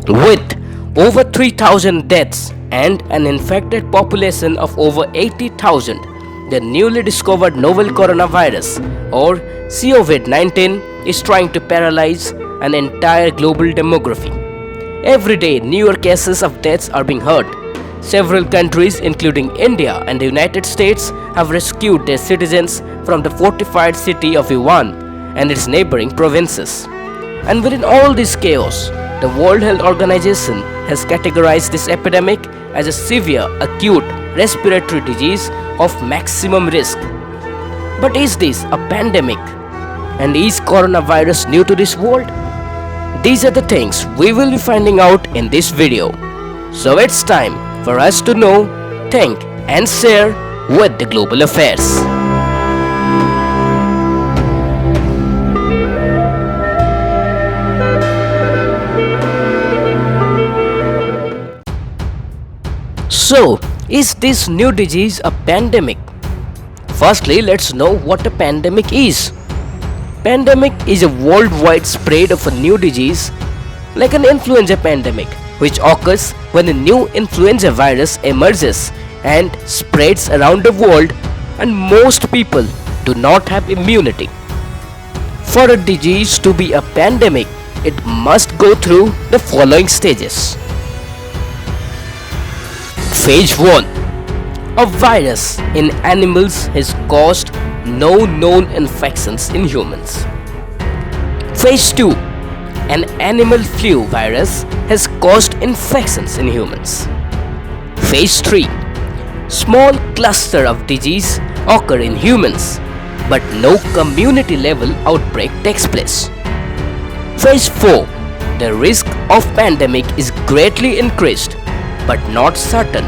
With over 3,000 deaths and an infected population of over 80,000, the newly discovered novel coronavirus or COVID-19 is trying to paralyze an entire global demography. Every day, newer cases of deaths are being heard. Several countries, including India and the United States, have rescued their citizens from the fortified city of Wuhan and its neighboring provinces. And within all this chaos, the World Health Organization has categorized this epidemic as a severe acute respiratory disease of maximum risk. But is this a pandemic? And is coronavirus new to this world? These are the things we will be finding out in this video. So it's time for us to know, think and share with the global affairs. So, is this new disease a pandemic? Firstly, let's know what a pandemic is. Pandemic is a worldwide spread of a new disease like an influenza pandemic, which occurs when a new influenza virus emerges and spreads around the world and most people do not have immunity. For a disease to be a pandemic, it must go through the following stages. Phase 1. A virus in animals has caused no known infections in humans. Phase 2. An animal flu virus has caused infections in humans. Phase 3. Small cluster of disease occur in humans, but no community level outbreak takes place. Phase 4. The risk of pandemic is greatly increased, but not certain.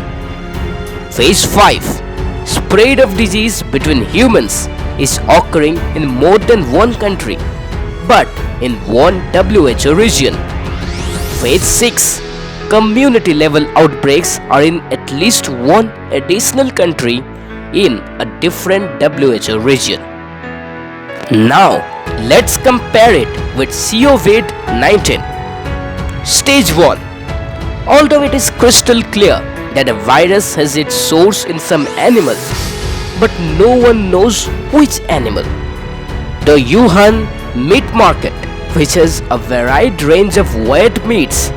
Phase 5. Spread of disease between humans is occurring in more than one country, but in one WHO region. Phase 6. Community level outbreaks are in at least one additional country in a different WHO region. Now, let's compare it with COVID-19. Stage 1. Although it is crystal clear that a virus has its source in some animal, but no one knows which animal. The Wuhan meat market, which has a varied range of weird meats,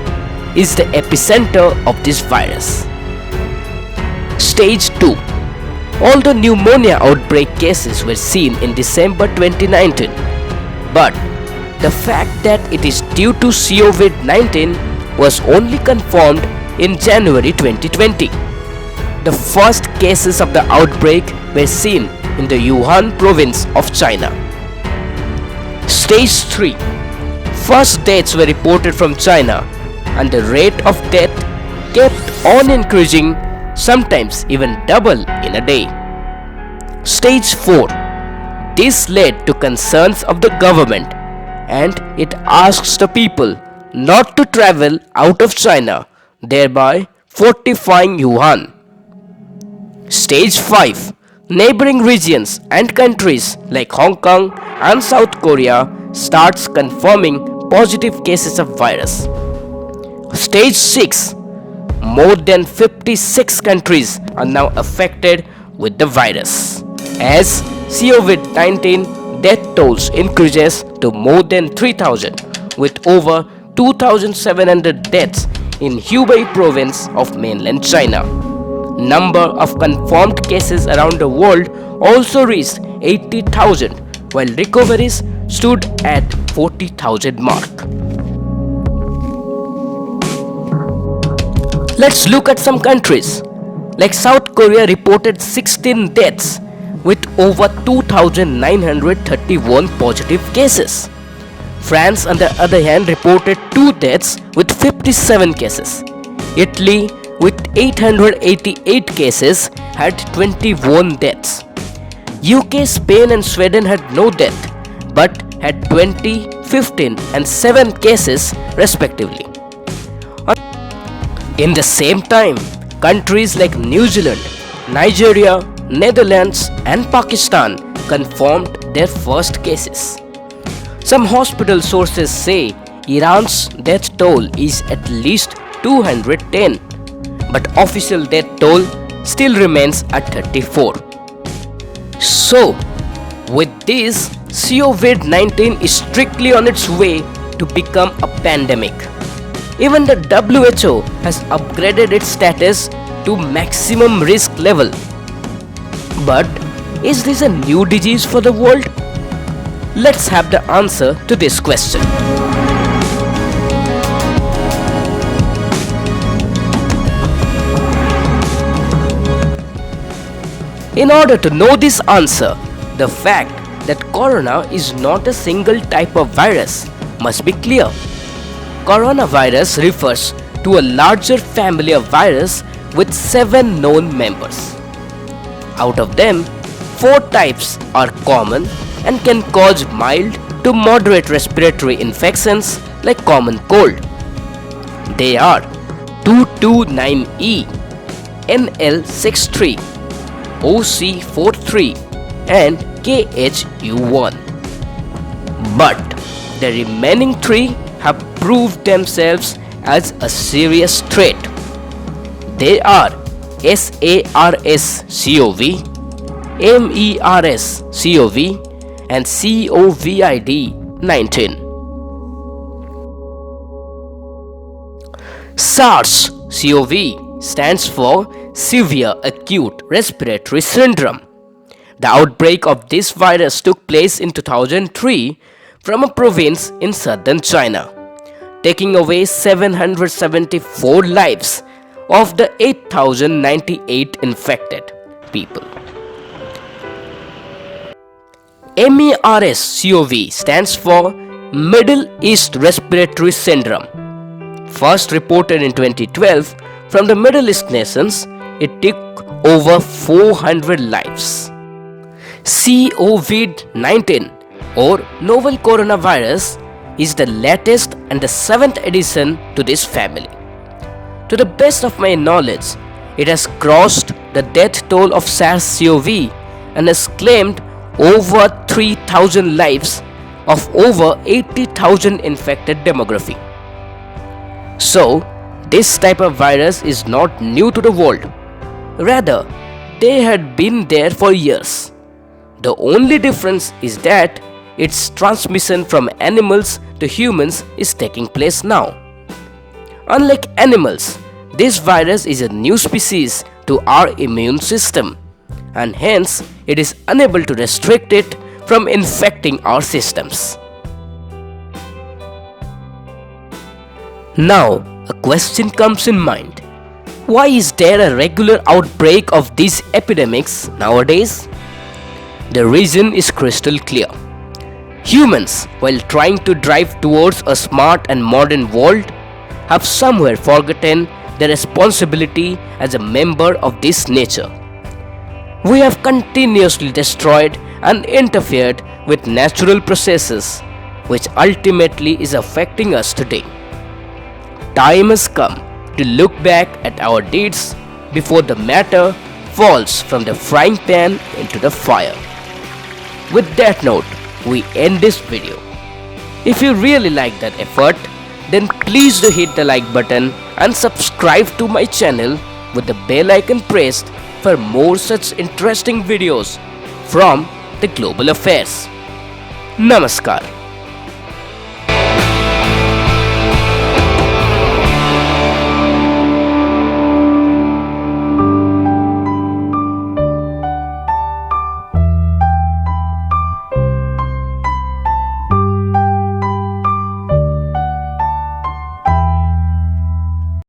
is the epicenter of this virus. Stage 2. Although pneumonia outbreak cases were seen in December 2019, but the fact that it is due to COVID-19 was only confirmed in January 2020. The first cases of the outbreak were seen in the Wuhan province of China. Stage 3. First deaths were reported from China and the rate of death kept on increasing, sometimes even double in a day. Stage 4. This led to concerns of the government and it asks the people not to travel out of China, thereby fortifying Wuhan. Stage 5. Neighboring regions and countries like Hong Kong and South Korea starts confirming positive cases of virus. Stage 6. More than 56 countries are now affected with the virus, as COVID-19 death tolls increases to more than 3,000 with over 2,700 deaths in Hubei province of mainland China. Number of confirmed cases around the world also reached 80,000, while recoveries stood at 40,000 mark. Let's look at some countries. Like South Korea reported 16 deaths with over 2,931 positive cases. France, on the other hand, reported 2 deaths with 57 cases. Italy, with 888 cases, had 21 deaths. UK, Spain and Sweden had no death, but had 20, 15 and 7 cases respectively. In the same time, countries like New Zealand, Nigeria, Netherlands and Pakistan confirmed their first cases. Some hospital sources say Iran's death toll is at least 210, but official death toll still remains at 34. So, with this, COVID-19 is strictly on its way to become a pandemic. Even the WHO has upgraded its status to maximum risk level. But is this a new disease for the world? Let's have the answer to this question. In order to know this answer, the fact that corona is not a single type of virus must be clear. Coronavirus refers to a larger family of viruses with 7 known members. Out of them, 4 types are common and can cause mild to moderate respiratory infections like common cold. They are 229E, NL63, OC43 and KHU1. But the remaining 3 have proved themselves as a serious threat. They are SARS-CoV, MERS-CoV and COVID-19. SARS-CoV stands for Severe Acute Respiratory Syndrome. The outbreak of this virus took place in 2003 from a province in southern China, taking away 774 lives of the 8,098 infected people. MERS-CoV stands for Middle East Respiratory Syndrome. First reported in 2012 from the Middle East nations, it took over 400 lives. COVID-19 or novel coronavirus is the latest and the 7th addition to this family. To the best of my knowledge, it has crossed the death toll of SARS-CoV and has claimed over 3,000 lives of over 80,000 infected demography. So, this type of virus is not new to the world. Rather, they had been there for years. The only difference is that its transmission from animals to humans is taking place now. Unlike animals, this virus is a new species to our immune system, and hence it is unable to restrict it from infecting our systems. Now, a question comes in mind. Why is there a regular outbreak of these epidemics nowadays? The reason is crystal clear. Humans, while trying to drive towards a smart and modern world, have somewhere forgotten their responsibility as a member of this nature. We have continuously destroyed and interfered with natural processes, which ultimately is affecting us today. Time has come to look back at our deeds before the matter falls from the frying pan into the fire. With that note, we end this video. If you really like that effort, then please do hit the like button and subscribe to my channel with the bell icon pressed for more such interesting videos from the global affairs. Namaskar.